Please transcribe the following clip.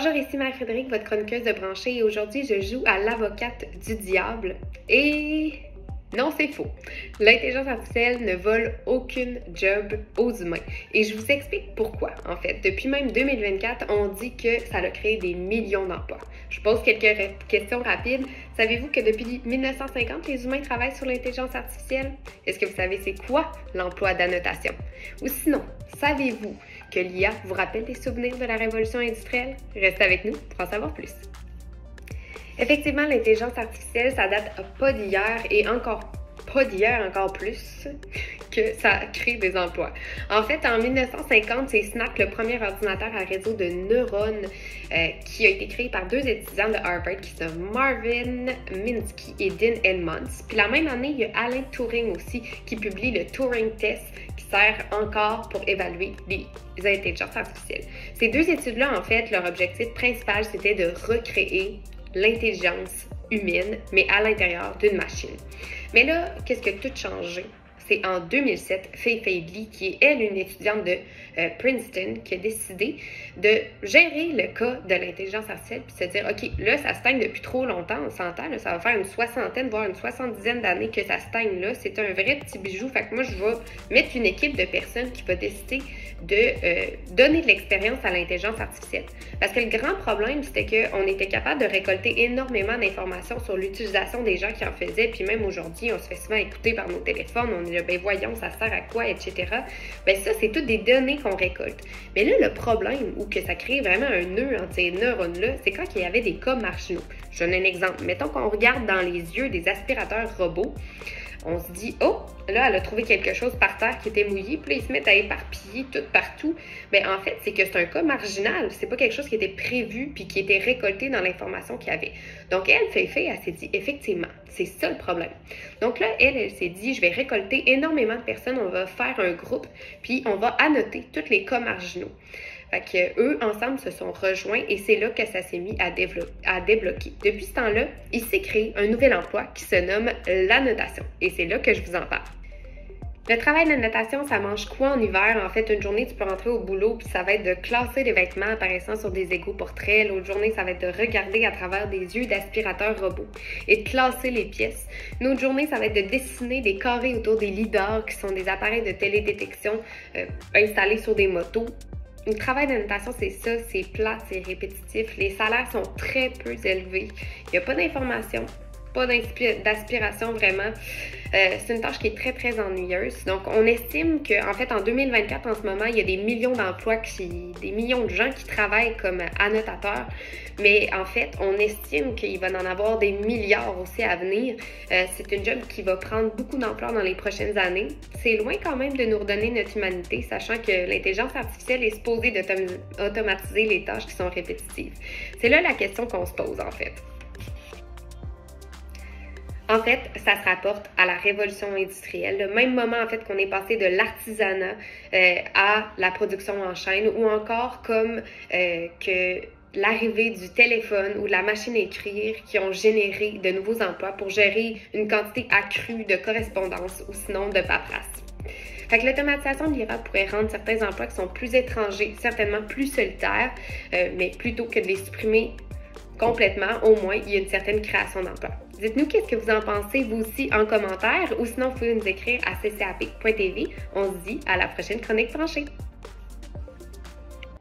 Bonjour, ici Marie-Frédérique, votre chroniqueuse de branchée, et aujourd'hui je joue à l'avocate du diable. Et non, c'est faux. L'intelligence artificielle ne vole aucune job aux humains. Et je vous explique pourquoi, en fait. Depuis même 2024, on dit que ça a créé des millions d'emplois. Je pose quelques questions rapides. Savez-vous que depuis 1950, les humains travaillent sur l'intelligence artificielle? Est-ce que vous savez c'est quoi l'emploi d'annotation? Ou sinon, savez-vous que l'IA vous rappelle des souvenirs de la révolution industrielle? Restez avec nous pour en savoir plus. Effectivement, l'intelligence artificielle, ça date pas d'hier et encore pas d'hier, encore plus que ça crée des emplois. En fait, en 1950, c'est Snap, le premier ordinateur à réseau de neurones qui a été créé par deux étudiants de Harvard qui sont Marvin Minsky et Dean Edmonds. Puis la même année, il y a Alan Turing aussi qui publie le Turing Test qui sert encore pour évaluer les intelligences artificielles. Ces deux études-là, en fait, leur objectif principal, c'était de recréer l'intelligence humaine, mais à l'intérieur d'une machine. Mais là, qu'est-ce qui a tout changé? C'est en 2007, Fay Fadley, qui est elle une étudiante de Princeton, qui a décidé de gérer le cas de l'intelligence artificielle puis se dire, OK, là, ça stagne depuis trop longtemps, on s'entend, ça va faire une soixantaine, voire une soixante-dizaine d'années que ça stagne là. C'est un vrai petit bijou. Fait que moi, je vais mettre une équipe de personnes qui va décider de donner de l'expérience à l'intelligence artificielle. Parce que le grand problème, c'était qu'on était capable de récolter énormément d'informations sur l'utilisation des gens qui en faisaient. Puis même aujourd'hui, on se fait souvent écouter par nos téléphones. On est là, ben voyons, ça sert à quoi, etc. Ben ça, c'est toutes des données qu'on récolte. Mais là, le problème, ou que ça crée vraiment un nœud entre ces neurones-là, c'est quand il y avait des cas marginaux. Je donne un exemple. Mettons qu'on regarde dans les yeux des aspirateurs robots. On se dit, oh, là, elle a trouvé quelque chose par terre qui était mouillé, puis là, ils se mettent à éparpiller tout partout. Bien, en fait, c'est que c'est un cas marginal. C'est pas quelque chose qui était prévu puis qui était récolté dans l'information qu'il y avait. Donc, elle s'est dit, effectivement, c'est ça le problème. Donc là, elle s'est dit, je vais récolter énormément de personnes, on va faire un groupe, puis on va annoter tous les cas marginaux. Fait que eux, ensemble, se sont rejoints et c'est là que ça s'est mis à débloquer. Depuis ce temps-là, il s'est créé un nouvel emploi qui se nomme l'annotation. Et c'est là que je vous en parle. Le travail d'annotation, ça mange quoi en hiver? En fait, une journée, tu peux rentrer au boulot puis ça va être de classer les vêtements apparaissant sur des égaux portraits. L'autre journée, ça va être de regarder à travers des yeux d'aspirateurs robots et de classer les pièces. Une autre journée, ça va être de dessiner des carrés autour des lidars qui sont des appareils de télédétection installés sur des motos. Le travail d'annotation, c'est ça, c'est plate, c'est répétitif. Les salaires sont très peu élevés. Il n'y a pas d'information, pas d'aspiration vraiment. C'est une tâche qui est très, très ennuyeuse. Donc, on estime qu'en fait, en 2024, en ce moment, il y a des millions d'emplois, des millions de gens qui travaillent comme annotateurs. Mais en fait, on estime qu'il va en avoir des milliards aussi à venir. C'est une job qui va prendre beaucoup d'ampleur dans les prochaines années. C'est loin quand même de nous redonner notre humanité, sachant que l'intelligence artificielle est supposée d'automatiser les tâches qui sont répétitives. C'est là la question qu'on se pose, en fait. En fait, ça se rapporte à la révolution industrielle, le même moment en fait qu'on est passé de l'artisanat à la production en chaîne, ou encore comme que l'arrivée du téléphone ou de la machine à écrire qui ont généré de nouveaux emplois pour gérer une quantité accrue de correspondance ou sinon de paperasse. Fait que l'automatisation de l'IA pourrait rendre certains emplois qui sont plus étrangers, certainement plus solitaires, mais plutôt que de les supprimer complètement, au moins, il y a une certaine création d'emplois. Dites-nous qu'est-ce que vous en pensez, vous aussi, en commentaire, ou sinon, vous pouvez nous écrire à ccap.tv. On se dit à la prochaine chronique branchée.